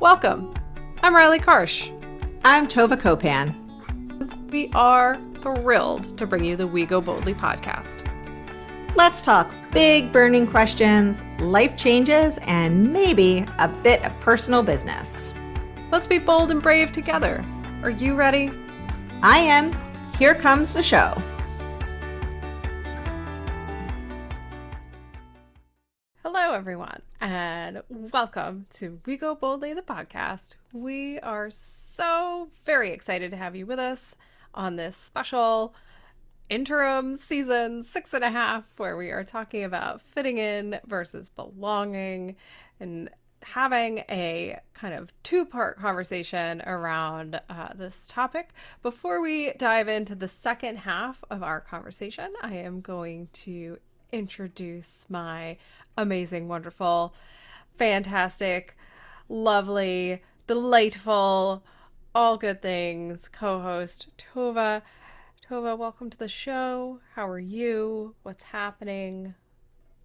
Welcome. I'm Riley Karsh. I'm Tova Kopan. We are thrilled to bring you the We Go Boldly podcast. Let's talk big burning questions, life changes, and maybe a bit of personal business. Let's be bold and brave together. Are you ready? I am. Here comes the show. Hello, everyone, and welcome to We Go Boldly, the podcast. We are so very excited to have you with us on this special interim season 6.5, where we are talking about fitting in versus belonging and having a kind of two-part conversation around this topic. Before we dive into the second half of our conversation, I am going to introduce my amazing, wonderful, fantastic, lovely, delightful, all good things co-host Tova. Tova, welcome to the show. How are you? What's happening?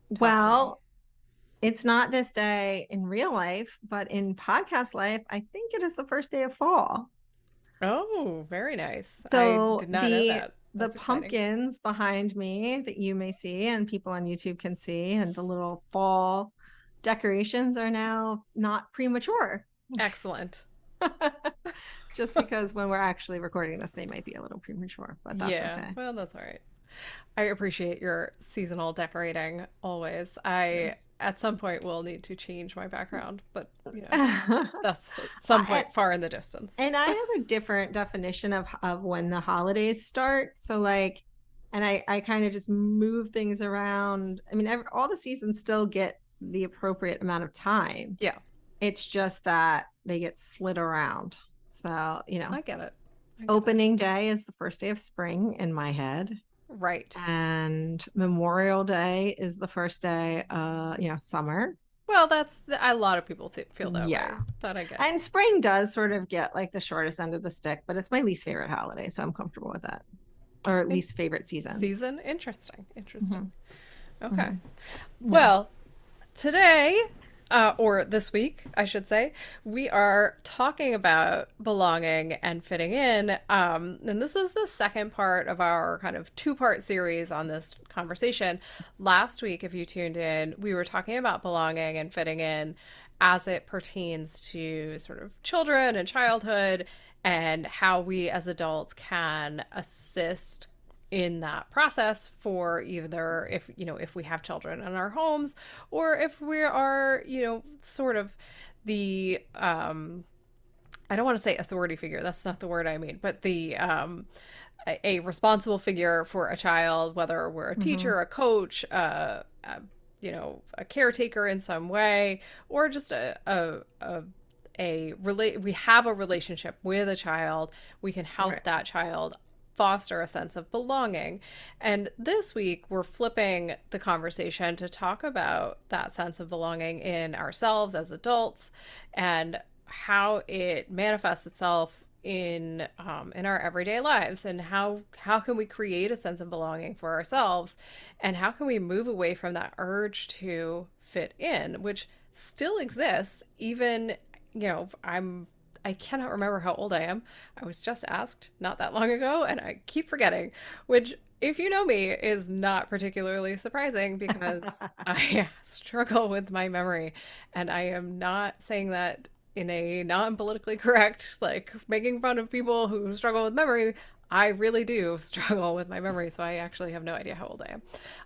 Well, it's not this day in real life, but in podcast life, I think it is the first day of fall. Oh, very nice. So I did not know that. The That's exciting. pumpkins behind me that you may see and people on YouTube can see, and the little fall decorations are now not premature. Excellent. Just because when we're actually recording this, they might be a little premature, but that's okay. Well, that's all right. I appreciate your seasonal decorating always. Yes. At some point, will need to change my background, but you know, that's at some point far in the distance. And I have a different definition of when the holidays start. So like, and I kind of just move things around. I mean, all the seasons still get the appropriate amount of time. Yeah. It's just that they get slid around. So, I get it. Opening day is the first day of spring in my head. Right. And Memorial Day is the first day, summer. Well, that's a lot of people feel that way. That I get. And spring does sort of get like the shortest end of the stick, but it's my least favorite holiday, so I'm comfortable with that. Or least favorite season. Interesting. Mm-hmm. Okay. Mm-hmm. Well, today, or this week, I should say, we are talking about belonging and fitting in. And this is the second part of our kind of two-part series on this conversation. Last week, if you tuned in, we were talking about belonging and fitting in as it pertains to sort of children and childhood and how we as adults can assist in that process for either if we have children in our homes or if we are, sort of the, I don't want to say authority figure. That's not the word I mean, but the, a responsible figure for a child, whether we're a teacher, a coach, a caretaker in some way, or just we have a relationship with a child. We can help that child foster a sense of belonging. And this week we're flipping the conversation to talk about that sense of belonging in ourselves as adults and how it manifests itself in our everyday lives, and how can we create a sense of belonging for ourselves, and how can we move away from that urge to fit in, which still exists even, I cannot remember how old I am. I was just asked not that long ago, and I keep forgetting, which, if you know me, is not particularly surprising because I struggle with my memory. And I am not saying that in a non-politically correct, like making fun of people who struggle with memory. I really do struggle with my memory, so I actually have no idea how old I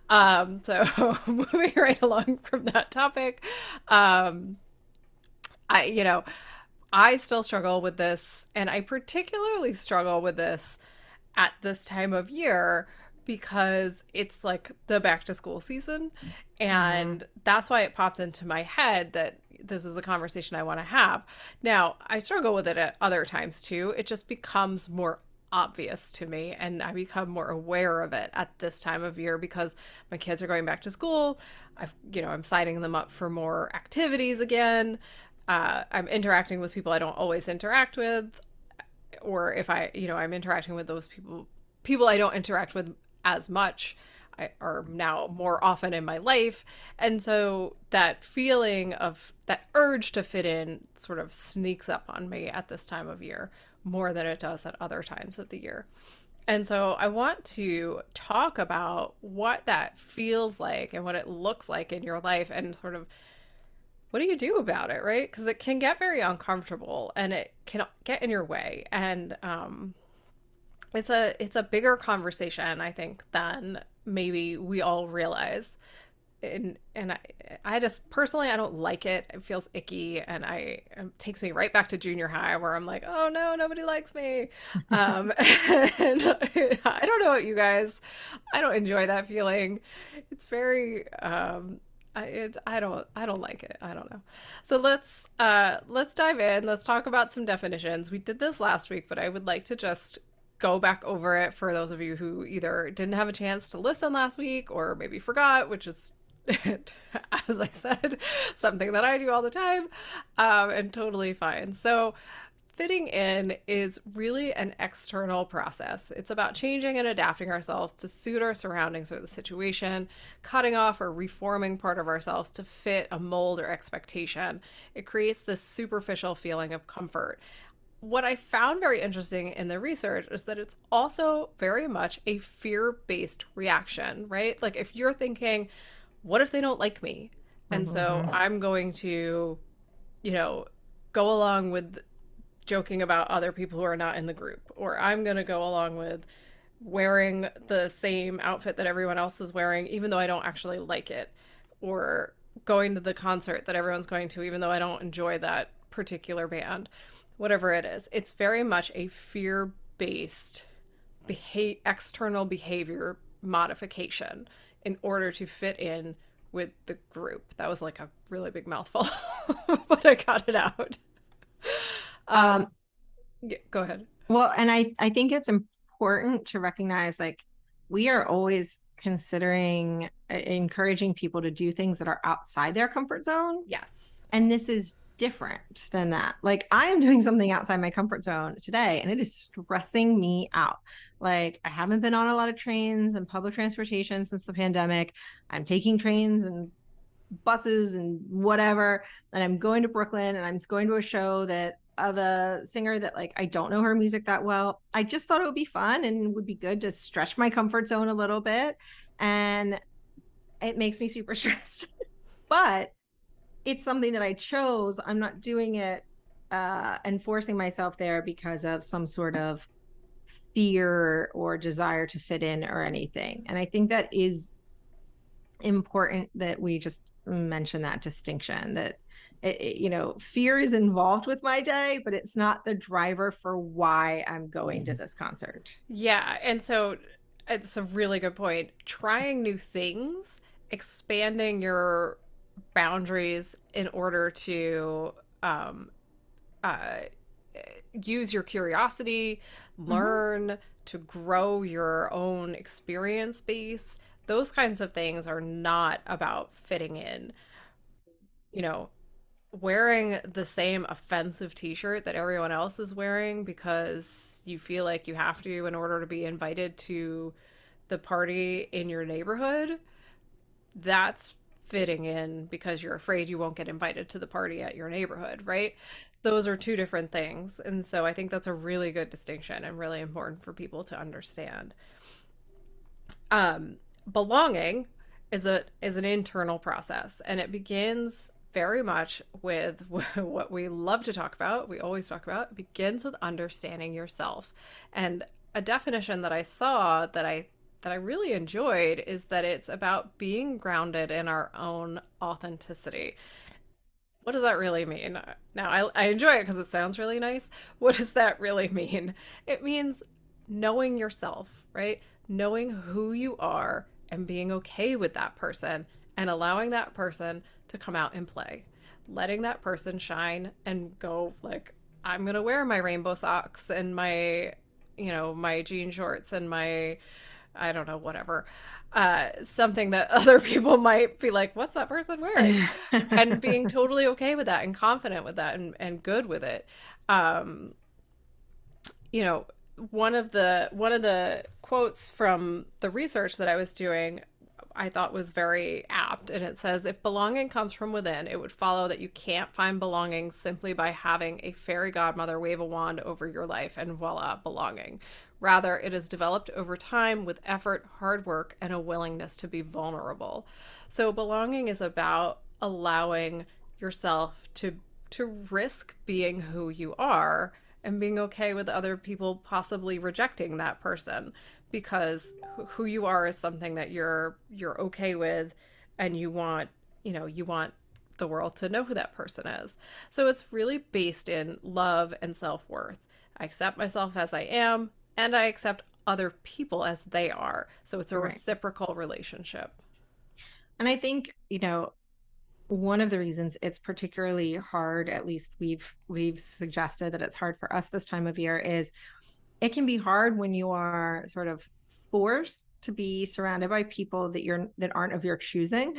am. So moving right along from that topic, I still struggle with this, and I particularly struggle with this at this time of year because it's like the back to school season, and that's why it popped into my head that this is a conversation I want to have. Now, I struggle with it at other times too. It just becomes more obvious to me, and I become more aware of it at this time of year because my kids are going back to school. I'm signing them up for more activities again. I'm interacting with people I don't always interact with, or if I'm interacting with those people I don't interact with as much. are now more often in my life. And so that feeling of that urge to fit in sort of sneaks up on me at this time of year more than it does at other times of the year. And so I want to talk about what that feels like and what it looks like in your life and sort of what do you do about it, right? Because it can get very uncomfortable and it can get in your way. And it's a bigger conversation, I think, than maybe we all realize. And I just personally I don't like it. It feels icky, and it takes me right back to junior high where I'm like, oh no, nobody likes me. And I don't know about you guys. I don't enjoy that feeling. It's very I don't like it. I don't know. So let's dive in. Let's talk about some definitions. We did this last week, but I would like to just go back over it for those of you who either didn't have a chance to listen last week or maybe forgot, which is as I said, something that I do all the time, and totally fine. So fitting in is really an external process. It's about changing and adapting ourselves to suit our surroundings or the situation, cutting off or reforming part of ourselves to fit a mold or expectation. It creates this superficial feeling of comfort. What I found very interesting in the research is that it's also very much a fear-based reaction, right? Like if you're thinking, what if they don't like me? And so I'm going to, go along with joking about other people who are not in the group, or I'm going to go along with wearing the same outfit that everyone else is wearing, even though I don't actually like it, or going to the concert that everyone's going to, even though I don't enjoy that particular band, whatever it is. It's very much a fear-based external behavior modification in order to fit in with the group. That was like a really big mouthful, but I got it out. Yeah, go ahead. Well, and I think it's important to recognize like we are always considering encouraging people to do things that are outside their comfort zone. Yes. And this is different than that. Like I am doing something outside my comfort zone today and it is stressing me out. Like I haven't been on a lot of trains and public transportation since the pandemic. I'm taking trains and buses and whatever. And I'm going to Brooklyn and I'm going to a show that of a singer that like I don't know her music that well. I just thought it would be fun and would be good to stretch my comfort zone a little bit. And it makes me super stressed. But it's something that I chose. I'm not doing it and forcing myself there because of some sort of fear or desire to fit in or anything. And I think that is important that we just mention that distinction that fear is involved with my day, but it's not the driver for why I'm going to this concert. Yeah. And so it's a really good point. Trying new things, expanding your boundaries in order to use your curiosity, learn to grow your own experience base. Those kinds of things are not about fitting in. Wearing the same offensive t-shirt that everyone else is wearing because you feel like you have to in order to be invited to the party in your neighborhood, that's fitting in because you're afraid you won't get invited to the party at your neighborhood, right? Those are two different things. And so I think that's a really good distinction and really important for people to understand. Belonging is an internal process, and it begins very much with what we love to talk about. We always talk about it begins with understanding yourself. And a definition that I saw that I really enjoyed is that it's about being grounded in our own authenticity. What does that really mean? Now, I enjoy it because it sounds really nice. What does that really mean? It means knowing yourself, right? Knowing who you are and being okay with that person and allowing that person to come out and play. Letting that person shine and go like, I'm going to wear my rainbow socks and my, my jean shorts and my, I don't know, whatever. Something that other people might be like, what's that person wearing? And being totally okay with that and confident with that and good with it. one of the quotes from the research that I was doing I thought was very apt, and it says if belonging comes from within, it would follow that you can't find belonging simply by having a fairy godmother wave a wand over your life and voila, belonging. Rather, it is developed over time with effort, hard work, and a willingness to be vulnerable. So belonging is about allowing yourself to risk being who you are and being okay with other people possibly rejecting that person, because who you are is something that you're okay with, and you want the world to know who that person is. So it's really based in love and self-worth. I accept myself as I am, and I accept other people as they are. So it's a Right. reciprocal relationship. And I think, one of the reasons it's particularly hard, at least we've suggested that it's hard for us this time of year, is it can be hard when you are sort of forced to be surrounded by people that aren't of your choosing.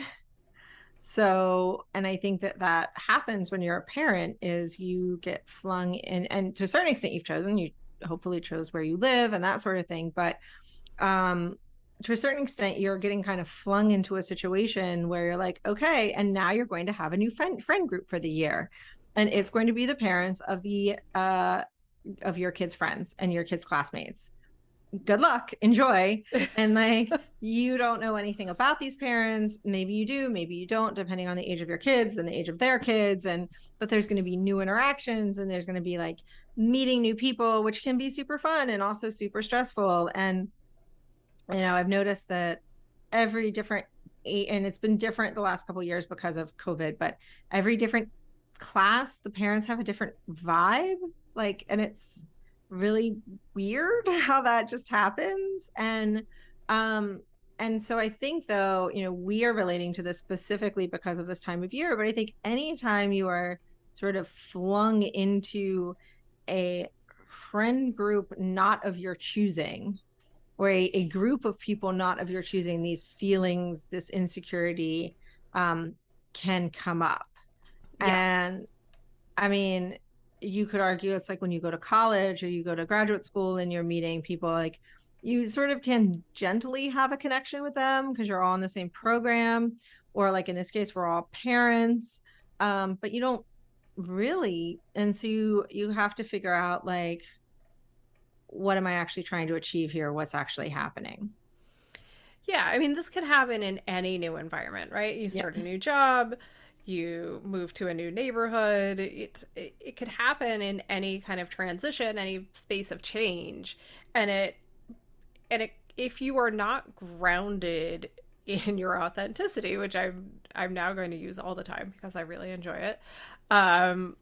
So, and I think that happens when you're a parent, is you get flung in, and to a certain extent you hopefully chose where you live and that sort of thing, but um to a certain extent you're getting kind of flung into a situation where you're like, okay, and now you're going to have a new friend group for the year, and it's going to be the parents of your kids' friends and your kids' classmates. Good luck, enjoy. And like, you don't know anything about these parents. Maybe you do, maybe you don't, depending on the age of your kids and the age of their kids. And but there's going to be new interactions, and there's going to be like meeting new people, which can be super fun and also super stressful. And I've noticed that every different, and it's been different the last couple of years because of COVID, but every different class, the parents have a different vibe. Like, and it's really weird how that just happens. And so I think, though, we are relating to this specifically because of this time of year, but I think anytime you are sort of flung into a friend group not of your choosing, or a group of people not of your choosing, these feelings, this insecurity can come up. Yeah. And I mean, you could argue it's like when you go to college or you go to graduate school and you're meeting people, like you sort of tangentially have a connection with them because you're all in the same program, or like in this case, we're all parents, but you don't really. And so you have to figure out, like, what am I actually trying to achieve here? What's actually happening? Yeah, I mean, this could happen in any new environment, right? You Yeah. start a new job, you move to a new neighborhood. It could happen in any kind of transition, any space of change, and it if you are not grounded in your authenticity, which I'm now going to use all the time because I really enjoy it. Um,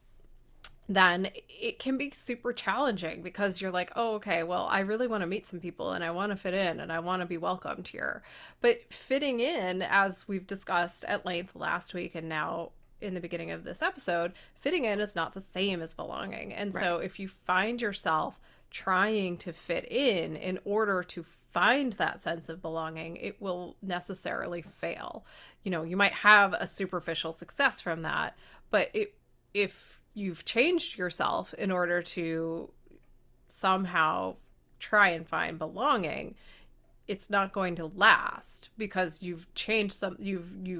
then it can be super challenging because you're like, oh, okay, well, I really want to meet some people and I want to fit in and I want to be welcomed here. But fitting in, as we've discussed at length last week and now in the beginning of this episode, fitting in is not the same as belonging. And Right. so if you find yourself trying to fit in order to find that sense of belonging, it will necessarily fail. You might have a superficial success from that, but if you've changed yourself in order to somehow try and find belonging, it's not going to last because you've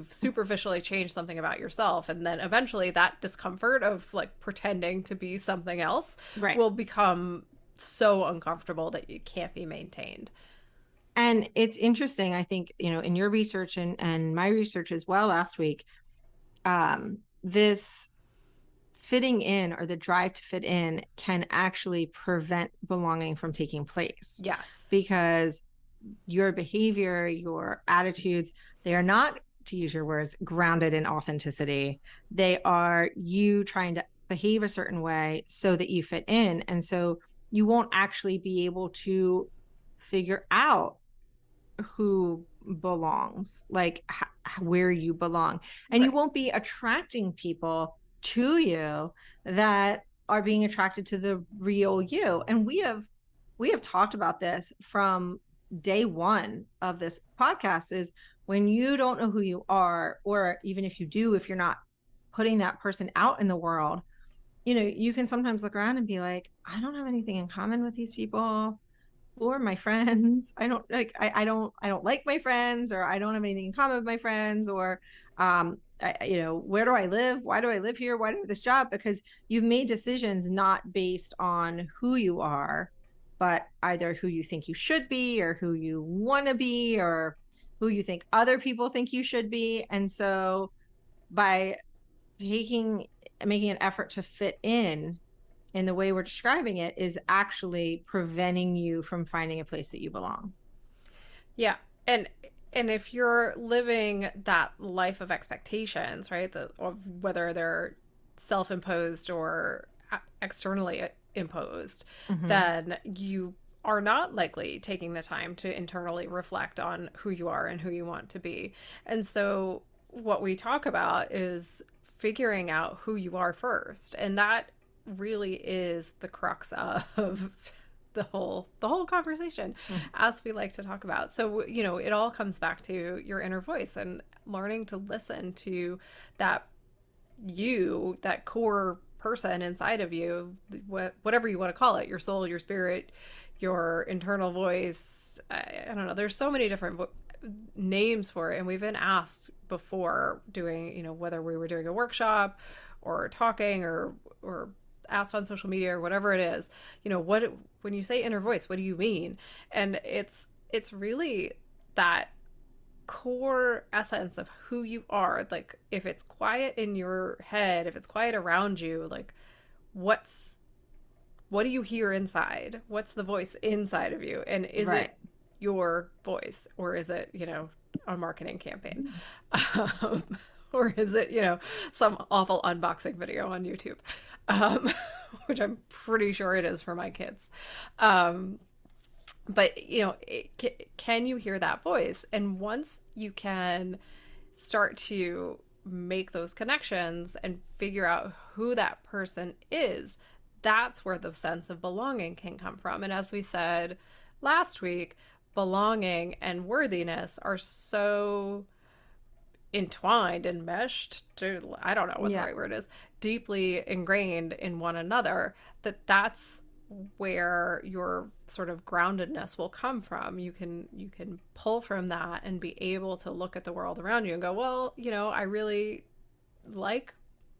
superficially changed something about yourself, and then eventually that discomfort of like pretending to be something else Right. will become so uncomfortable that it can't be maintained. And it's interesting, I think, in your research and my research as well last week, this fitting in, or the drive to fit in, can actually prevent belonging from taking place, Yes. because your behavior, your attitudes, they are not, to use your words, grounded in authenticity. They are you trying to behave a certain way so that you fit in. And so you won't actually be able to figure out who belongs, like where you belong. And you Right. won't be attracting people to you that are being attracted to the real you. And we have talked about this from day one of this podcast, is when you don't know who you are, or even if you do, if you're not putting that person out in the world, you can sometimes look around and be like, I don't have anything in common with these people. Who are my friends? I don't like my friends, or I don't have anything in common with my friends, or where do I live? Why do I live here? Why do I have this job? Because you've made decisions not based on who you are, but either who you think you should be, or who you want to be, or who you think other people think you should be. And so by making an effort to fit in the way we're describing it, is actually preventing you from finding a place that you belong. Yeah. And if you're living that life of expectations, right? Or whether they're self-imposed or externally imposed, Mm-hmm. then you are not likely taking the time to internally reflect on who you are and who you want to be. And so what we talk about is figuring out who you are first. And that really is the crux of the whole conversation, Mm-hmm. as we like to talk about. So, it all comes back to your inner voice and learning to listen to that that core person inside of you, whatever you want to call it, your soul, your spirit, your internal voice. I don't know. There's so many different names for it. And we've been asked before doing, whether we were doing a workshop or talking or asked on social media or whatever it is, when you say inner voice, what do you mean? And it's really that core essence of who you are. Like, if it's quiet in your head, if it's quiet around you, like, what's what do you hear inside? What's the voice inside of you? And is Right. it your voice, or is it, a marketing campaign? Um, or is it, some awful unboxing video on YouTube? Um, which I'm pretty sure it is for my kids. Um, but, can you hear that voice? And once you can start to make those connections and figure out who that person is, that's where the sense of belonging can come from. And as we said last week, belonging and worthiness are so entwined and meshed to, I don't know what the Yeah. right word is, deeply ingrained in one another, that's where your sort of groundedness will come from. You can pull from that and be able to look at the world around you and go, well, I really like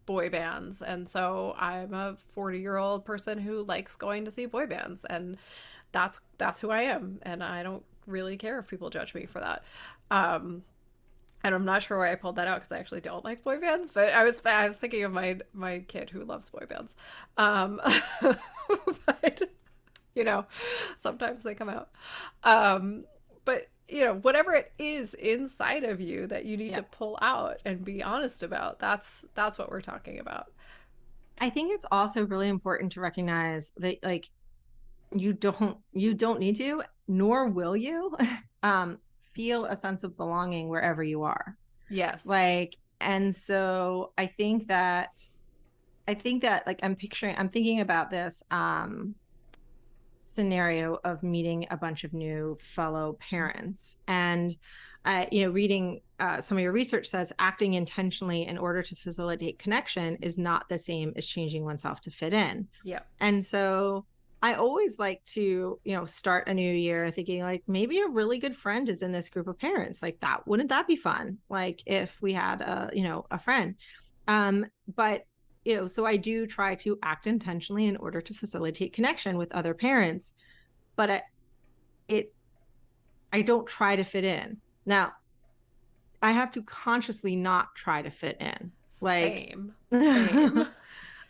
boy bands, and so I'm a 40-year-old person who likes going to see boy bands, and that's who I am, and I don't really care if people judge me for that. And I'm not sure why I pulled that out, because I actually don't like boy bands, but I was thinking of my kid who loves boy bands. Um, but sometimes they come out. But whatever it is inside of you that you need Yeah. to pull out and be honest about, that's what we're talking about. I think it's also really important to recognize that, like, you don't need to, nor will you, um, feel a sense of belonging wherever you are. Yes. Like, and so I think that like I'm thinking about this scenario of meeting a bunch of new fellow parents. And reading some of your research says acting intentionally in order to facilitate connection is not the same as changing oneself to fit in. Yep. And so I always like to, start a new year thinking, like, maybe a really good friend is in this group of parents. Like, that wouldn't that be fun? Like, if we had a friend. But so I do try to act intentionally in order to facilitate connection with other parents, but it I don't try to fit in. Now, I have to consciously not try to fit in. Like, Same. Same.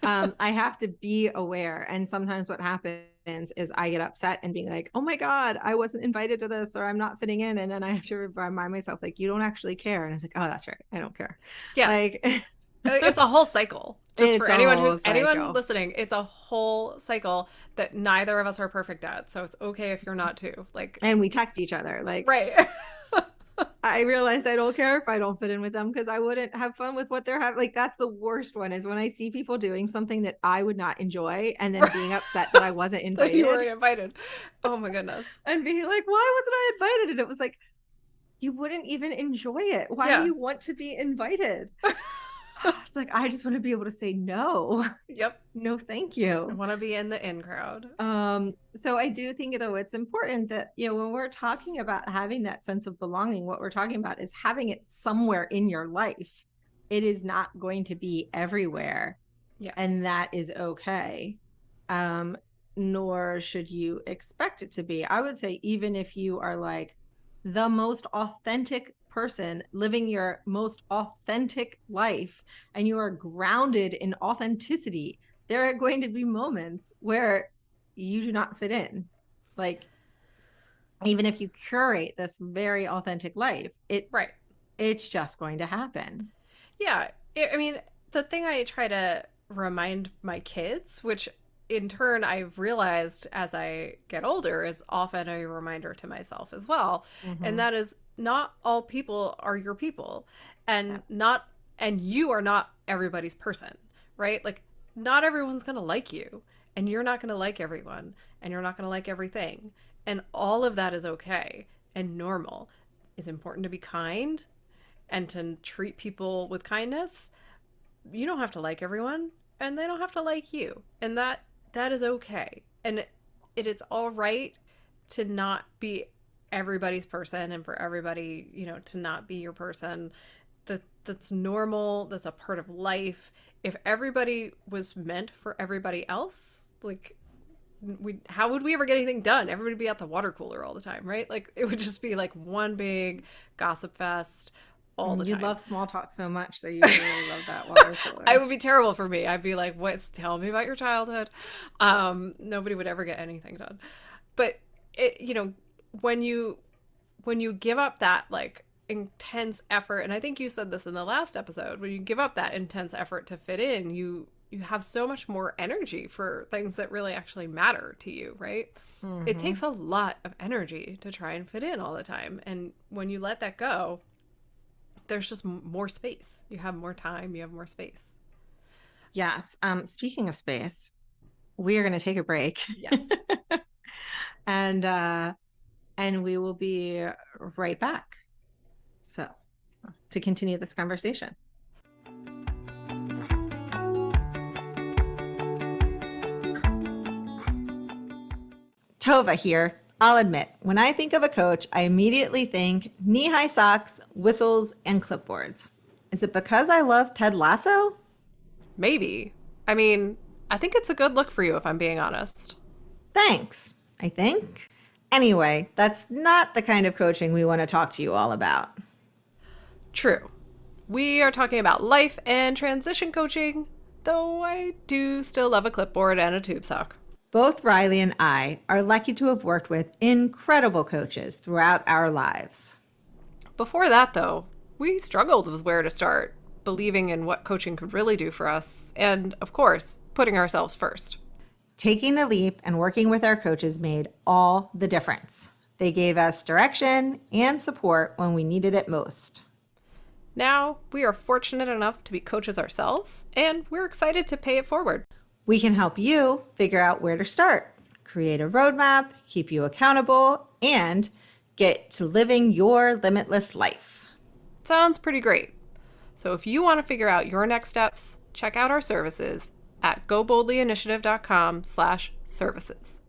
I have to be aware. And sometimes what happens is I get upset and being like, oh my God, I wasn't invited to this, or I'm not fitting in. And then I have to remind myself, like, you don't actually care. And it's like, oh, that's right. I don't care. Yeah. Like, It's a whole cycle. Just for it's a whole anyone cycle. listening, it's a whole cycle that neither of us are perfect at. So it's okay if you're not too. Like, And we text each other. Like, right. I realized I don't care if I don't fit in with them, because I wouldn't have fun with what they're having. Like, that's the worst one, is when I see people doing something that I would not enjoy and then being upset that I wasn't That you invited weren't invited. Oh my goodness. and being like, why wasn't I invited? And it was like, you wouldn't even enjoy it. Why do Yeah. you want to be invited? It's like, I just want to be able to say no. Yep. No, thank I you. want to be in the in crowd. So I do think, though, it's important that, when we're talking about having that sense of belonging, what we're talking about is having it somewhere in your life. It is not going to be everywhere. Yeah. And that is okay. Nor should you expect it to be. I would say, even if you are like the most authentic person living your most authentic life and you are grounded in authenticity, there are going to be moments where you do not fit in. Like, even if you curate this very authentic life, Right. it's just going to happen. Yeah. I mean, the thing I try to remind my kids, which in turn I've realized as I get older, is often a reminder to myself as well. And Mm-hmm. that is, not all people are your people. Yeah. And not, and you are not everybody's person, right? Like, not everyone's going to like you, and you're not going to like everyone, and you're not going to like everything. And all of that is okay and normal. It's important to be kind and to treat people with kindness. You don't have to like everyone, and they don't have to like you, and that is okay. And it is all right to not be everybody's person, and for everybody, to not be your person. That's normal. That's a part of life. If everybody was meant for everybody else, like, how would we ever get anything done? Everybody would be at the water cooler all the time, right? Like, it would just be like one big gossip fest all the You time. love small talk so much, so you really love that water I cooler. would be terrible for me. I'd be like, "What? Tell me about your childhood." Nobody would ever get anything done. But when you give up that, like, intense effort, and I think you said this in the last episode, when you give up that intense effort to fit in, you have so much more energy for things that really actually matter to you, right? It Mm-hmm. takes a lot of energy to try and fit in all the time, and when you let that go, there's just more space. You have more time, you have more space. Yes. Speaking of space, we are going to take a break, Yes. and we will be right back. So, to continue this conversation. Tova here. I'll admit, when I think of a coach, I immediately think knee-high socks, whistles, and clipboards. Is it because I love Ted Lasso? Maybe. I mean, I think it's a good look for you, if I'm being honest. Thanks, I think. Anyway, that's not the kind of coaching we want to talk to you all about. True. We are talking about life and transition coaching, though I do still love a clipboard and a tube sock. Both Riley and I are lucky to have worked with incredible coaches throughout our lives. Before that, though, we struggled with where to start, believing in what coaching could really do for us, and, of course, putting ourselves first. Taking the leap and working with our coaches made all the difference. They gave us direction and support when we needed it most. Now, we are fortunate enough to be coaches ourselves, and we're excited to pay it forward. We can help you figure out where to start, create a roadmap, keep you accountable, and get to living your limitless life. Sounds pretty great. So if you want to figure out your next steps, check out our services at goboldlyinitiative.com/services.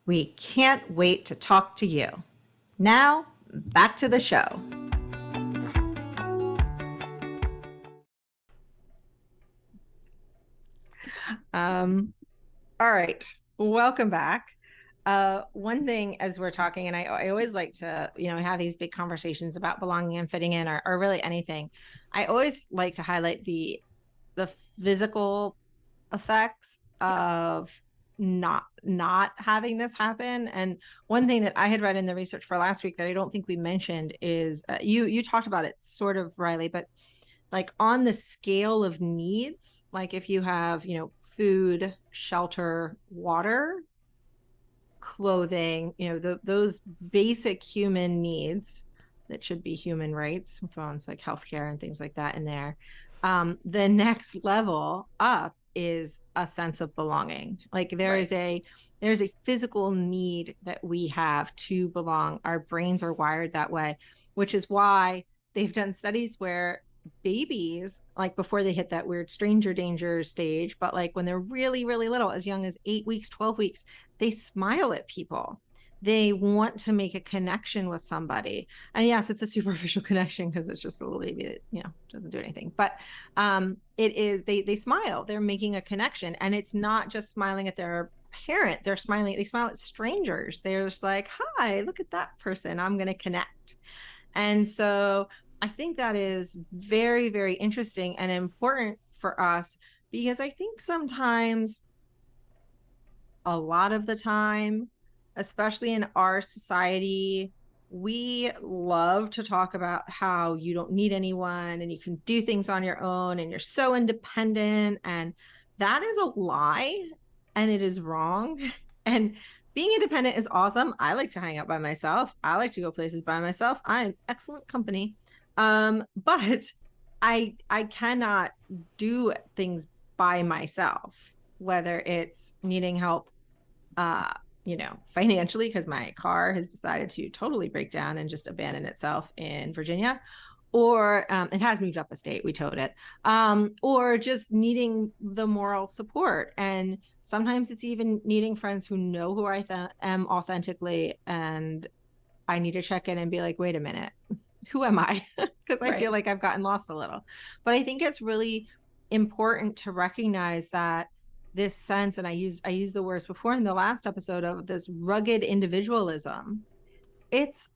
We can't wait to talk to you. Now, back to the show. All right. Welcome back. One thing as we're talking, and I always like to, have these big conversations about belonging and fitting in, or really anything. I always like to highlight the physical effects of not having this happen. And one thing that I had read in the research for last week that I don't think we mentioned is you talked about it sort of, Riley, but like on the scale of needs, like if you have, food, shelter, water, clothing, those basic human needs that should be human rights, phones like healthcare and things like that in there. The next level up is a sense of belonging. Like there's a physical need that we have to belong. Our brains are wired that way, which is why they've done studies where babies, like before they hit that weird stranger danger stage, but like when they're really, really little, as young as 8 weeks, 12 weeks, they smile at people. They want to make a connection with somebody. And yes, it's a superficial connection because it's just a little baby that, doesn't do anything. But it is, they smile, they're making a connection. And it's not just smiling at their parent, they smile at strangers. They're just like, hi, look at that person, I'm going to connect. And so I think that is very, very interesting and important for us, because I think sometimes, a lot of the time, especially in our society, we love to talk about how you don't need anyone and you can do things on your own and you're so independent. And that is a lie, and it is wrong. And being independent is awesome. I like to hang out by myself. I like to go places by myself. I'm excellent company. But I cannot do things by myself, whether it's needing help, financially, because my car has decided to totally break down and just abandon itself in Virginia, or it has moved up a state, we towed it, or just needing the moral support. And sometimes it's even needing friends who know who I am authentically, and I need to check in and be like, wait a minute, who am I? Because I feel like I've gotten lost a little. But I think it's really important to recognize that this sense, and I used the words before in the last episode, of this rugged individualism, it's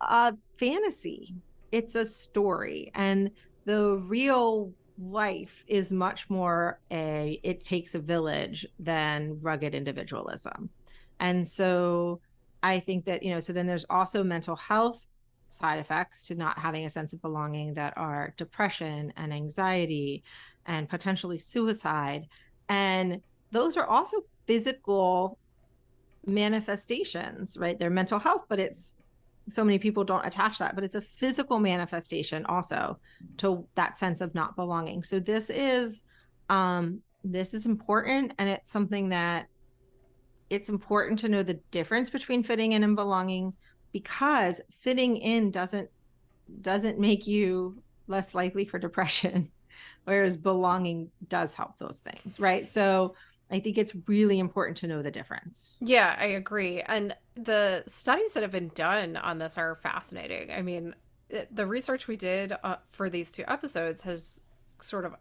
a fantasy, it's a story, and the real life is much more it takes a village than rugged individualism. And so I think that, so then there's also mental health side effects to not having a sense of belonging, that are depression and anxiety and potentially suicide. And those are also physical manifestations, right? They're mental health, but it's, so many people don't attach that, but it's a physical manifestation also to that sense of not belonging. So this is important, and it's something that it's important to know the difference between fitting in and belonging, because fitting in doesn't make you less likely for depression, whereas belonging does help those things, right? So I think it's really important to know the difference. Yeah, I agree. And the studies that have been done on this are fascinating. I mean, the research we did for these two episodes has sort of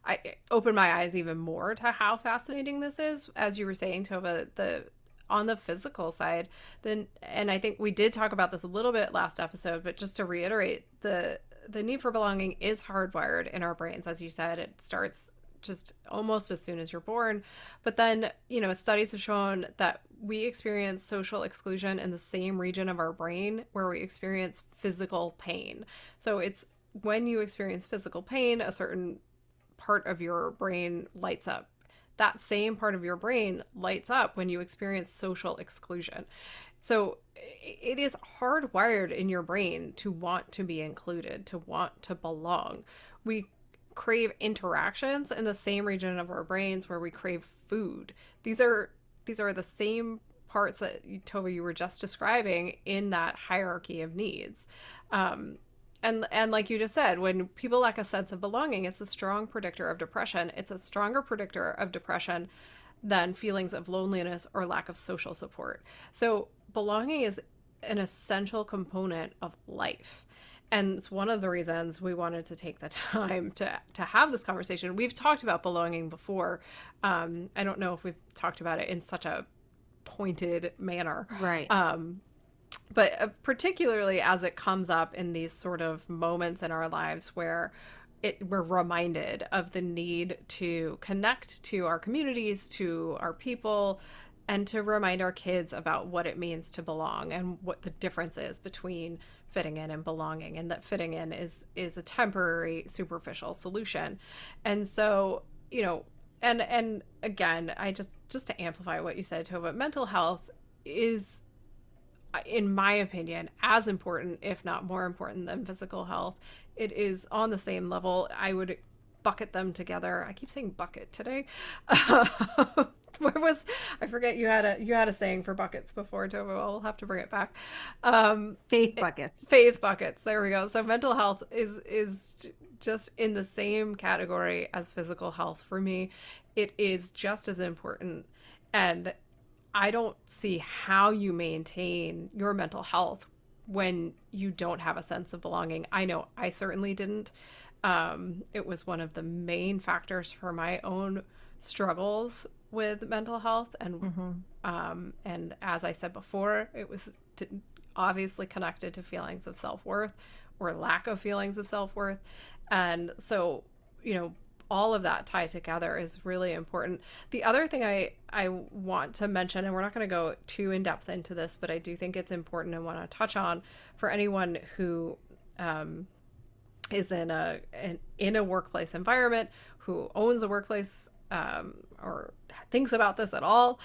I opened my eyes even more to how fascinating this is. As you were saying, Tova, the on the physical side, then, and I think we did talk about this a little bit last episode, but just to reiterate, the need for belonging is hardwired in our brains. As you said, it starts just almost as soon as you're born. But then, studies have shown that we experience social exclusion in the same region of our brain where we experience physical pain. So it's when you experience physical pain, a certain part of your brain lights up. That same part of your brain lights up when you experience social exclusion. So it is hardwired in your brain to want to be included, to want to belong. We crave interactions in the same region of our brains where we crave food. These are the same parts that, Tova, you were just describing in that hierarchy of needs. And like you just said, when people lack a sense of belonging, it's a strong predictor of depression. It's a stronger predictor of depression than feelings of loneliness or lack of social support. So belonging is an essential component of life. And it's one of the reasons we wanted to take the time to have this conversation. We've talked about belonging before. I don't know if we've talked about it in such a pointed manner. Right. But particularly as it comes up in these sort of moments in our lives where we're reminded of the need to connect to our communities, to our people, and to remind our kids about what it means to belong and what the difference is between fitting in and belonging, and that fitting in is a temporary, superficial solution. And so, and again, I just to amplify what you said, Tova, mental health is, in my opinion, as important, if not more important than physical health. It is on the same level. I would bucket them together. I keep saying bucket today. I forget, you had a saying for buckets before, Tova. I'll have to bring it back. Faith buckets. Faith buckets. There we go. So mental health is just in the same category as physical health for me. It is just as important. And I don't see how you maintain your mental health when you don't have a sense of belonging. I know I certainly didn't. It was one of the main factors for my own struggles with mental health, and as I said before, it was obviously connected to feelings of self-worth or lack of feelings of self-worth. And so, all of that tied together is really important. The other thing I want to mention, and we're not going to go too in depth into this, but I do think it's important and want to touch on for anyone who is in a workplace environment, who owns a workplace, or thinks about this at all.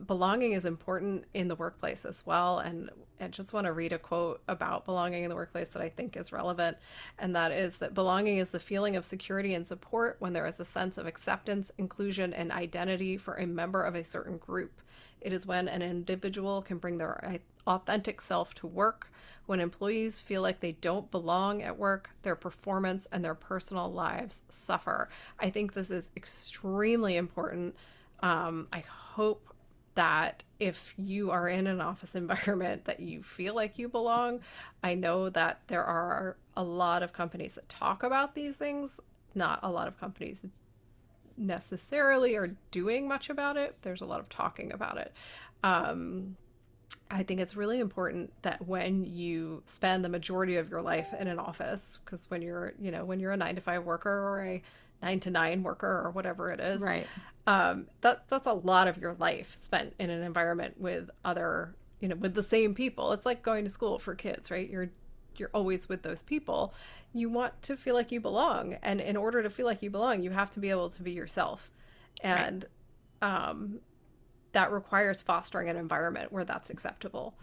Belonging is important in the workplace as well. And I just want to read a quote about belonging in the workplace that I think is relevant. And that is that belonging is the feeling of security and support when there is a sense of acceptance, inclusion, and identity for a member of a certain group. It is when an individual can bring their authentic self to work. When employees feel like they don't belong at work, their performance and their personal lives suffer. I think this is extremely important. I hope that if you are in an office environment that you feel like you belong. I know that there are a lot of companies that talk about these things. Not a lot of companies necessarily are doing much about it. There's a lot of talking about it. I think it's really important that when you spend the majority of your life in an office, because when you're a 9 to 5 worker or a 9 to 9 worker or whatever it is, Right. That's a lot of your life spent in an environment with other, with the same people. It's like going to school for kids, right? You're always with those people. You want to feel like you belong, and in order to feel like you belong, you have to be able to be yourself, and that requires fostering an environment where that's acceptable.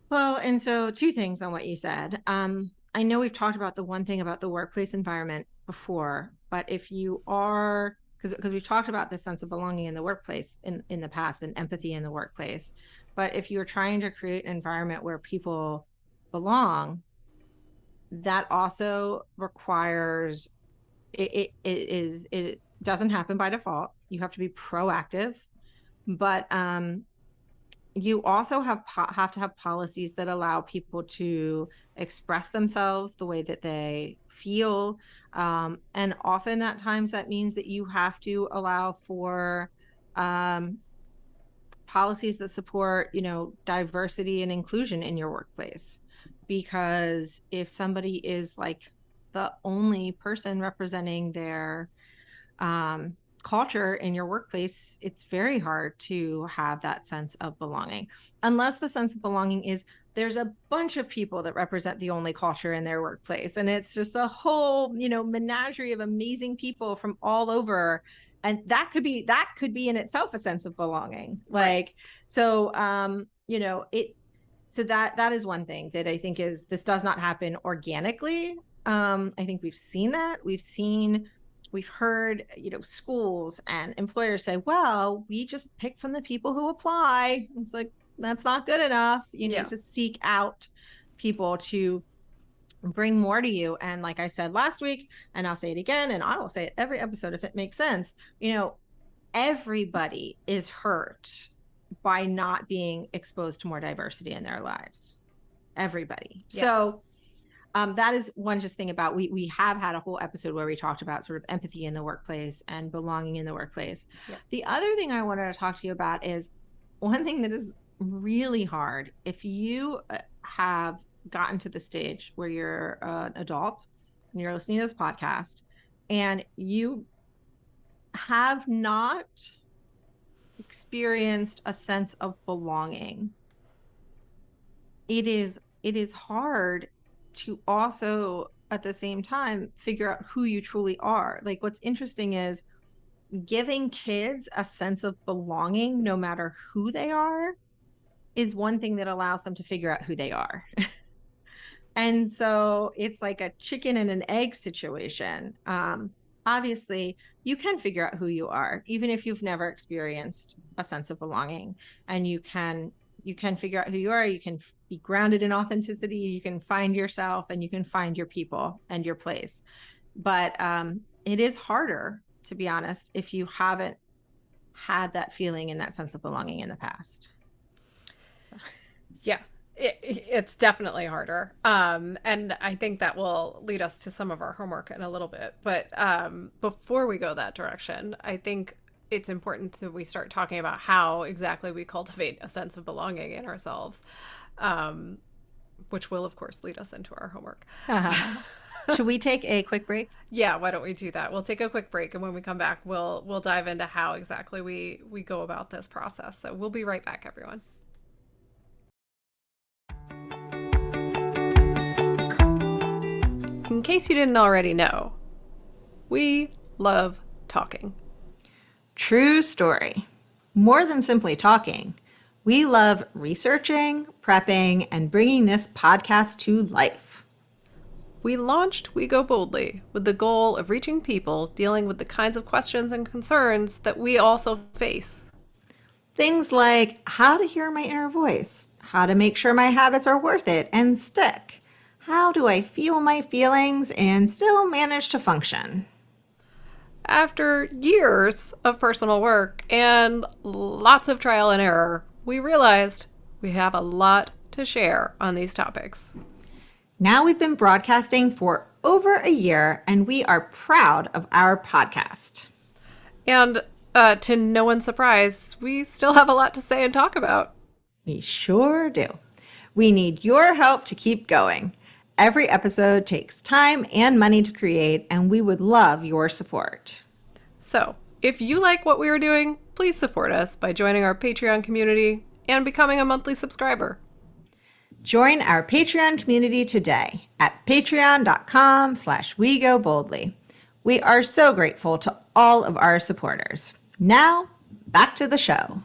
Well, and so two things on what you said. I know we've talked about the one thing about the workplace environment before, but if you are, because we've talked about the sense of belonging in the workplace in the past and empathy in the workplace, but if you're trying to create an environment where people belong, that also requires it doesn't happen by default. You have to be proactive, but you also have to have policies that allow people to express themselves the way that they feel, and often at times that means that you have to allow for policies that support diversity and inclusion in your workplace, because if somebody is like the only person representing their culture in your workplace, it's very hard to have that sense of belonging, unless the sense of belonging is there's a bunch of people that represent the only culture in their workplace, and it's just a whole menagerie of amazing people from all over, and that could be in itself a sense of belonging. Right. So so that is one thing that I think is, this does not happen organically. I think we've seen that. We've heard, schools and employers say, well, we just pick from the people who apply. It's like, that's not good enough. You need to seek out people to bring more to you. And like I said last week, and I'll say it again, and I will say it every episode if it makes sense, everybody is hurt by not being exposed to more diversity in their lives. Everybody. Yes. So that is one just thing about, we have had a whole episode where we talked about sort of empathy in the workplace and belonging in the workplace. Yeah. The other thing I wanted to talk to you about is one thing that is really hard. If you have gotten to the stage where you're an adult and you're listening to this podcast and you have not experienced a sense of belonging, it is hard to also at the same time figure out who you truly are. Like, what's interesting is giving kids a sense of belonging, no matter who they are, is one thing that allows them to figure out who they are. And so it's like a chicken and an egg situation. Obviously, you can figure out who you are, even if you've never experienced a sense of belonging, and you can figure out who you are. You can be grounded in authenticity, you can find yourself, and you can find your people and your place. But it is harder, to be honest, if you haven't had that feeling and that sense of belonging in the past. So. Yeah, it's definitely harder. And I think that will lead us to some of our homework in a little bit. But before we go that direction, I think it's important that we start talking about how exactly we cultivate a sense of belonging in ourselves, which will, of course, lead us into our homework. Should we take a quick break? Yeah, why don't we do that? We'll take a quick break, and when we come back, we'll dive into how exactly we go about this process. So we'll be right back, everyone. In case you didn't already know, we love talking. True story. More than simply talking, we love researching, prepping, and bringing this podcast to life. We launched We Go Boldly with the goal of reaching people dealing with the kinds of questions and concerns that we also face. Things like how to hear my inner voice, how to make sure my habits are worth it and stick, how do I feel my feelings and still manage to function. After years of personal work and lots of trial and error, we realized we have a lot to share on these topics. Now we've been broadcasting for over a year, and we are proud of our podcast. And to no one's surprise, we still have a lot to say and talk about. We sure do. We need your help to keep going. Every episode takes time and money to create, and we would love your support. So, if you like what we are doing, please support us by joining our Patreon community and becoming a monthly subscriber. Join our Patreon community today at patreon.com/wegoboldly. We are so grateful to all of our supporters. Now, back to the show.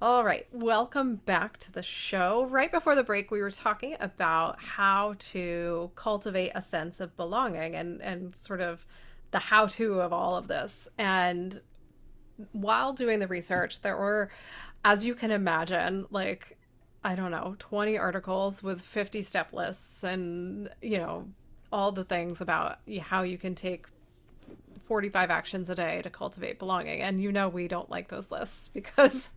All right, welcome back to the show. Right before the break, we were talking about how to cultivate a sense of belonging and sort of the how-to of all of this. And while doing the research, there were, as you can imagine, like, I don't know, 20 articles with 50 step lists and, you know, all the things about how you can take 45 actions a day to cultivate belonging. And you know, we don't like those lists because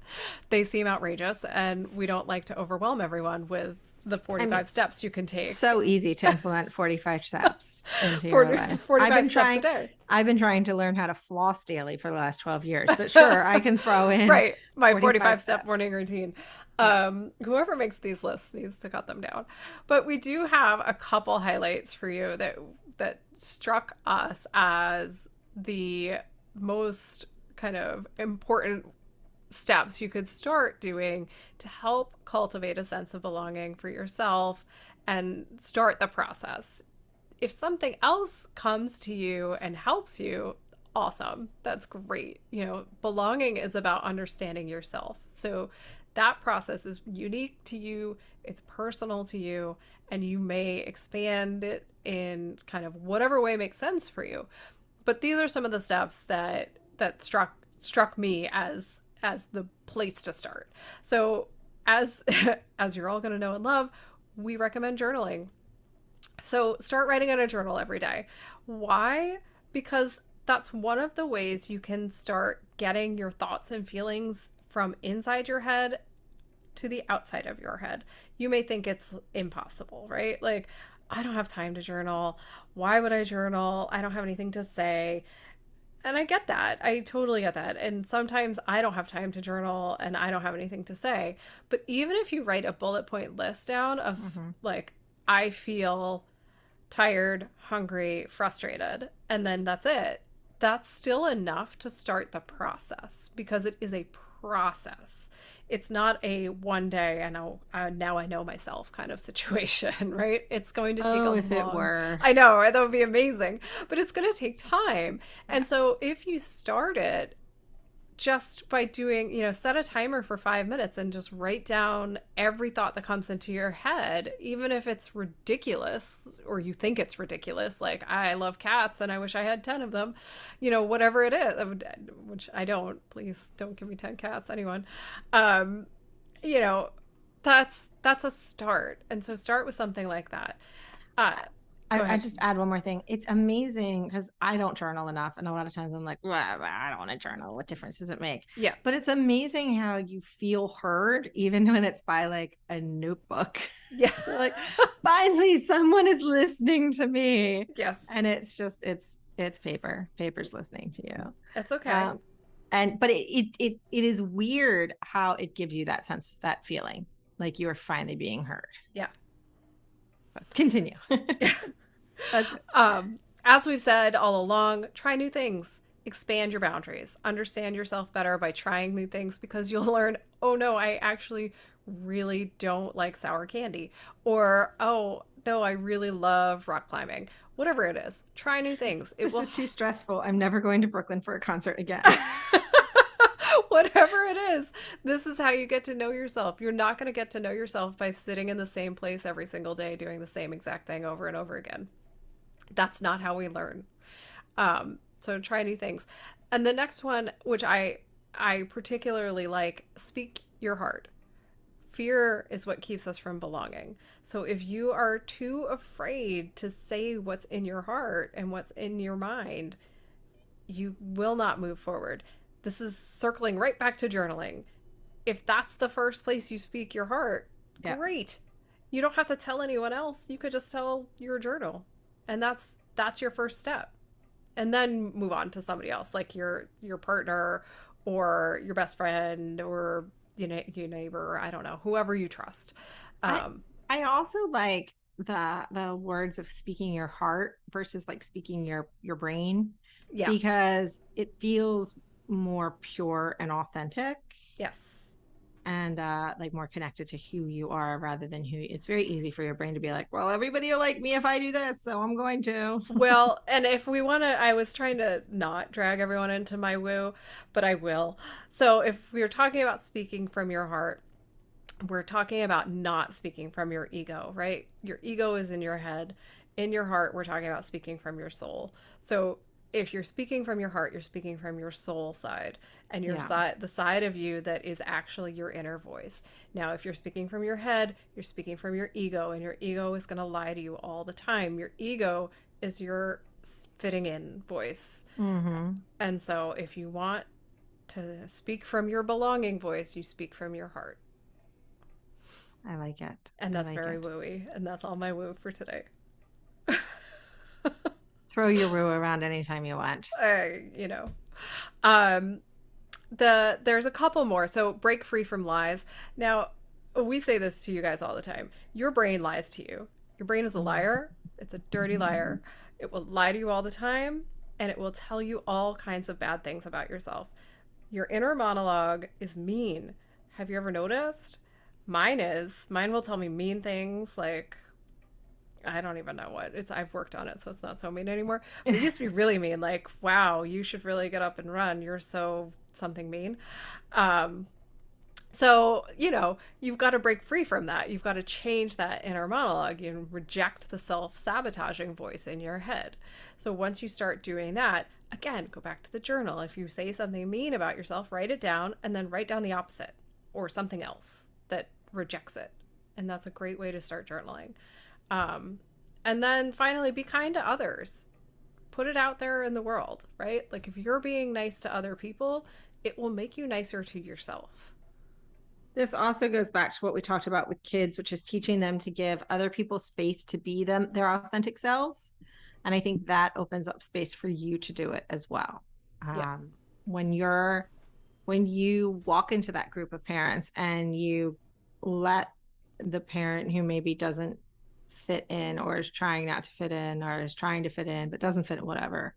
they seem outrageous, and we don't like to overwhelm everyone with the 45 steps you can take. So easy to implement 45 steps into your life. 45 steps a day. I've been trying to learn how to floss daily for the last 12 years, but sure, I can throw in right, my 45 step morning routine. Whoever makes these lists needs to cut them down. But we do have a couple highlights for you that struck us as the most kind of important steps you could start doing to help cultivate a sense of belonging for yourself and start the process. If something else comes to you and helps you, awesome. That's great. You know, belonging is about understanding yourself. So that process is unique to you, it's personal to you, and you may expand it in kind of whatever way makes sense for you. But these are some of the steps that struck me as the place to start. So as you're all going to know and love, we recommend journaling. So start writing in a journal every day. Why? Because that's one of the ways you can start getting your thoughts and feelings from inside your head to the outside of your head. You may think it's impossible, right? Like, I don't have time to journal. Why would I journal? I don't have anything to say. And I get that. I totally get that. And sometimes I don't have time to journal and I don't have anything to say. But even if you write a bullet point list down of like, I feel tired, hungry, frustrated, and then that's it, that's still enough to start the process, because it is a process. It's not a one day, now I know myself kind of situation, right? It's going to take if it were. I know, that would be amazing, but it's going to take time. And so if you start it just by doing, set a timer for 5 minutes and just write down every thought that comes into your head, even if it's ridiculous or you think it's ridiculous, like, I love cats and I wish I had 10 of them, whatever it is, which I don't. Please don't give me 10 cats, anyone. Um, you know, that's a start. And so start with something like that. Uh, I just add one more thing. It's amazing because I don't journal enough. And a lot of times I'm like, well, I don't want to journal. What difference does it make? Yeah. But it's amazing how you feel heard, even when it's by like a notebook. Yeah. You're like, finally, someone is listening to me. Yes. And it's just, it's paper. Paper's listening to you. It's okay. But it is weird how it gives you that sense, that feeling like you are finally being heard. Yeah. So continue. As we've said all along, try new things, expand your boundaries, understand yourself better by trying new things, because you'll learn, oh no, I actually really don't like sour candy, or oh no, I really love rock climbing. Whatever it is, try new things. This is too stressful. I'm never going to Brooklyn for a concert again. Whatever it is, this is how you get to know yourself. You're not going to get to know yourself by sitting in the same place every single day doing the same exact thing over and over again. That's not how we learn. So try new things. And the next one, which I particularly like, speak your heart. Fear is what keeps us from belonging. So if you are too afraid to say what's in your heart and what's in your mind, you will not move forward. This is circling right back to journaling. If that's the first place you speak your heart, great. You don't have to tell anyone else. You could just tell your journal. And that's your first step. And then move on to somebody else, like your partner or your best friend or your neighbor, I don't know, whoever you trust. I also like the words of speaking your heart versus like speaking your brain. Yeah. Because it feels more pure and authentic. Yes. And like more connected to who you are rather than who. It's very easy for your brain to be like, well, everybody will like me if I do this, so I'm going to. Well, and if we want to, I was trying to not drag everyone into my woo, but I will. So if we were talking about speaking from your heart, we're talking about not speaking from your ego, right? Your ego is in your head. In your heart, we're talking about speaking from your soul. So if you're speaking from your heart, you're speaking from your soul side, and your side, the side of you that is actually your inner voice. Now, if you're speaking from your head, you're speaking from your ego, and your ego is going to lie to you all the time. Your ego is your fitting in voice. Mm-hmm. And so if you want to speak from your belonging voice, you speak from your heart. I like it. And that's very wooey. And that's all my woo for today. Throw your woo around anytime you want. There's a couple more. So break free from lies. Now, we say this to you guys all the time. Your brain lies to you. Your brain is a liar. It's a dirty liar. It will lie to you all the time, and it will tell you all kinds of bad things about yourself. Your inner monologue is mean. Have you ever noticed? Mine will tell me mean things like, I don't even know what it's. I've worked on it, so it's not so mean anymore. But it used to be really mean. Like, wow, you should really get up and run. You're so something mean. So, you've got to break free from that. You've got to change that inner monologue. You reject the self-sabotaging voice in your head. So once you start doing that, again, go back to the journal. If you say something mean about yourself, write it down and then write down the opposite or something else that rejects it. And that's a great way to start journaling. And then finally, be kind to others. Put it out there in the world, right? Like if you're being nice to other people, it will make you nicer to yourself. This also goes back to what we talked about with kids, which is teaching them to give other people space to be their authentic selves. And I think that opens up space for you to do it as well. When you walk into that group of parents and you let the parent who maybe doesn't fit in or is trying not to fit in or is trying to fit in but doesn't fit, whatever,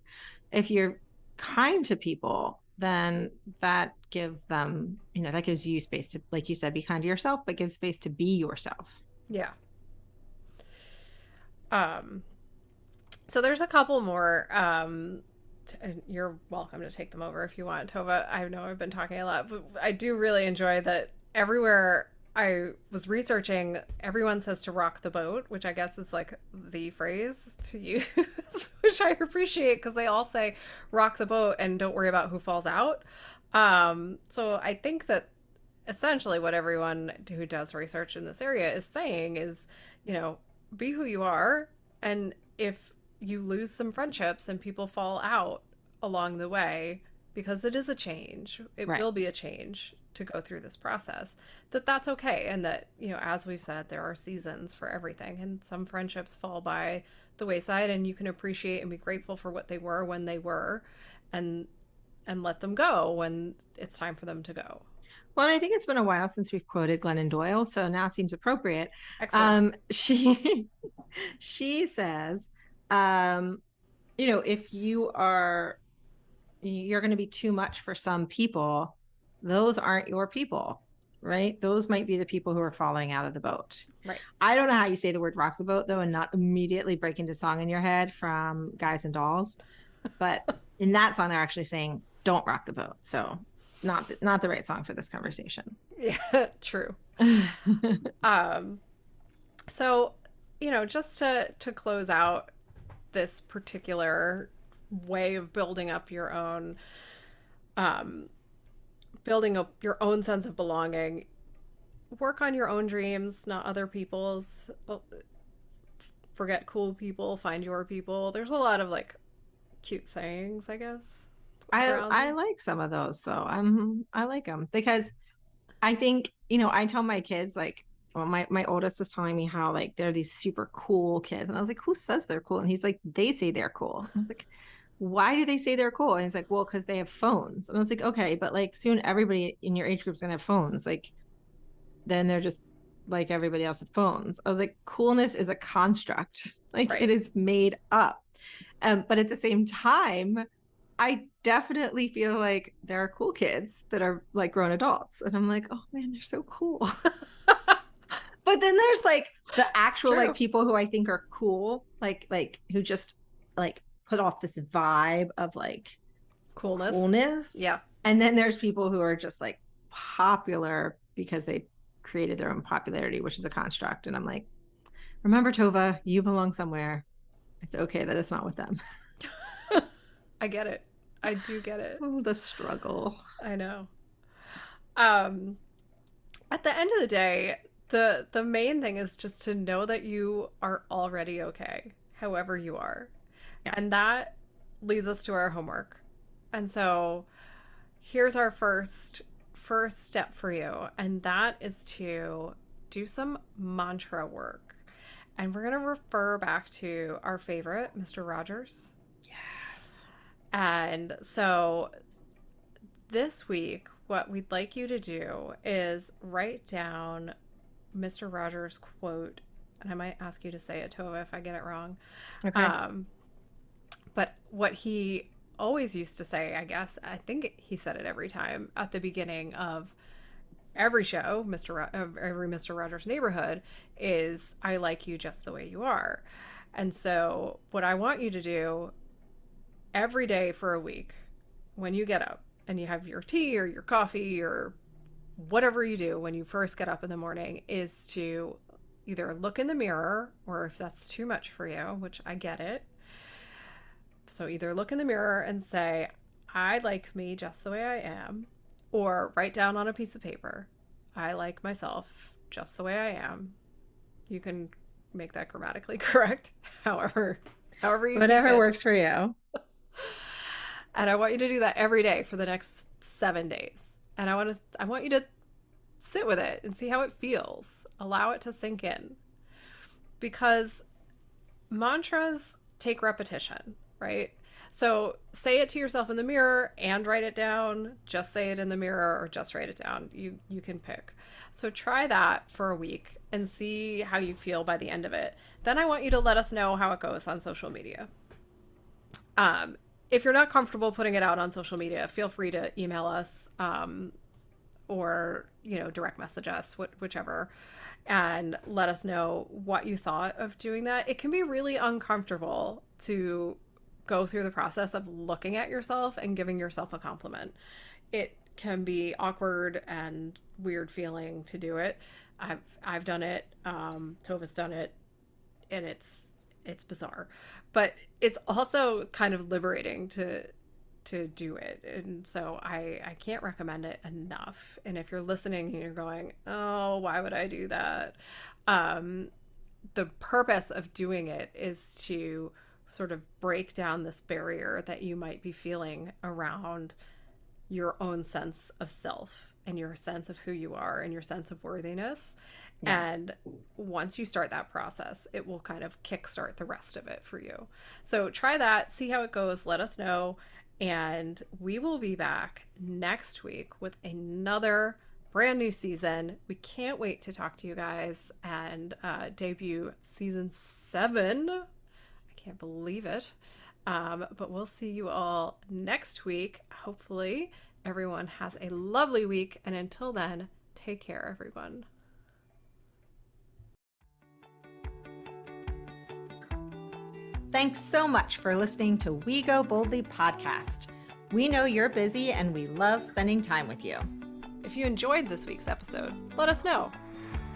if you're kind to people, then that gives them, that gives you space to, like you said, be kind to yourself, but give space to be yourself. Yeah. So there's a couple more. and you're welcome to take them over if you want, Tova. I know I've been talking a lot, but I do really enjoy that everywhere I was researching, everyone says to rock the boat, which I guess is like the phrase to use, which I appreciate because they all say rock the boat and don't worry about who falls out. So I think that essentially what everyone who does research in this area is saying is, you know, be who you are. And if you lose some friendships and people fall out along the way, because it is a change, it Right. will be a change to go through this process, that's okay. And that, you know, as we've said, there are seasons for everything. And some friendships fall by the wayside and you can appreciate and be grateful for what they were when they were and let them go when it's time for them to go. Well, I think it's been a while since we've quoted Glennon Doyle, so now it seems appropriate. Excellent. She she says, you know, if you're going to be too much for some people, those aren't your people, right? Those might be the people who are falling out of the boat. Right. I don't know how you say the word rock the boat though, and not immediately break into song in your head from Guys and Dolls. But in that song, they're actually saying, don't rock the boat. So not the right song for this conversation. Yeah, true. So, you know, just to close out this particular way of building up your own sense of belonging, work on your own dreams, not other people's. Forget cool people, find your people. There's a lot of like cute sayings, I guess. I like some of those though. I like them because I think, you know, I tell my kids like, well, my oldest was telling me how like they're these super cool kids. And I was like, who says they're cool? And he's like, they say they're cool. And I was like, why do they say they're cool? And he's like, well, because they have phones. And I was like, okay, but like soon everybody in your age group is gonna have phones. Like then they're just like everybody else with phones. I was like, coolness is a construct. Like Right. it is made up. But at the same time, I definitely feel like there are cool kids that are like grown adults. And I'm like, oh man, they're so cool. But then there's like the actual like people who I think are cool, like who just like put off this vibe of like coolness. Yeah. And then there's people who are just like popular because they created their own popularity, which is a construct. And I'm like, remember, Tova, you belong somewhere. It's okay that it's not with them. I get it. I do get it. Oh, the struggle. I know. Um, at the end of the day, the main thing is just to know that you are already okay, however you are. Yeah. And that leads us to our homework. And so here's our first step for you, and that is to do some mantra work. And we're going to refer back to our favorite, Mr. Rogers. Yes. And so this week, what we'd like you to do is write down Mr. Rogers' quote. And I might ask you to say it, Tova, if I get it wrong. Okay. But what he always used to say, I guess, I think he said it every time at the beginning of every show, every Mr. Rogers Neighborhood, is I like you just the way you are. And so what I want you to do every day for a week, when you get up and you have your tea or your coffee or whatever you do when you first get up in the morning, is to either look in the mirror, or if that's too much for you, which I get it. So either look in the mirror and say, I like me just the way I am, or write down on a piece of paper, I like myself just the way I am. You can make that grammatically correct, however you whatever works for you. And I want you to do that every day for the next 7 days. And I want you to sit with it and see how it feels. Allow it to sink in. Because mantras take repetition, right? So say it to yourself in the mirror and write it down. Just say it in the mirror or just write it down. You can pick. So try that for a week and see how you feel by the end of it. Then I want you to let us know how it goes on social media. If you're not comfortable putting it out on social media, feel free to email us or, direct message us, whichever, and let us know what you thought of doing that. It can be really uncomfortable to go through the process of looking at yourself and giving yourself a compliment. It can be awkward and weird feeling to do it. I've done it. Tova's done it, and it's bizarre, but it's also kind of liberating to do it. And so I can't recommend it enough. And if you're listening and you're going, oh, why would I do that? The purpose of doing it is to sort of break down this barrier that you might be feeling around your own sense of self and your sense of who you are and your sense of worthiness. Yeah. And once you start that process, it will kind of kickstart the rest of it for you. So try that, see how it goes, let us know. And we will be back next week with another brand new season. We can't wait to talk to you guys and debut season 7. I can't believe it. But we'll see you all next week. Hopefully everyone has a lovely week. And until then, take care, everyone. Thanks so much for listening to We Go Boldly podcast. We know you're busy and we love spending time with you. If you enjoyed this week's episode, let us know.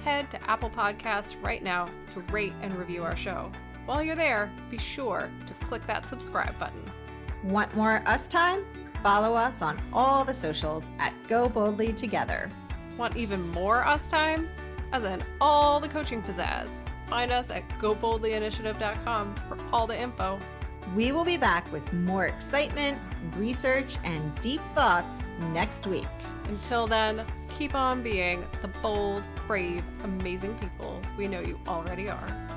Head to Apple Podcasts right now to rate and review our show. While you're there, be sure to click that subscribe button. Want more us time? Follow us on all the socials at Go Boldly Together. Want even more us time? As in all the coaching pizzazz. Find us at goboldlyinitiative.com for all the info. We will be back with more excitement, research, and deep thoughts next week. Until then, keep on being the bold, brave, amazing people we know you already are.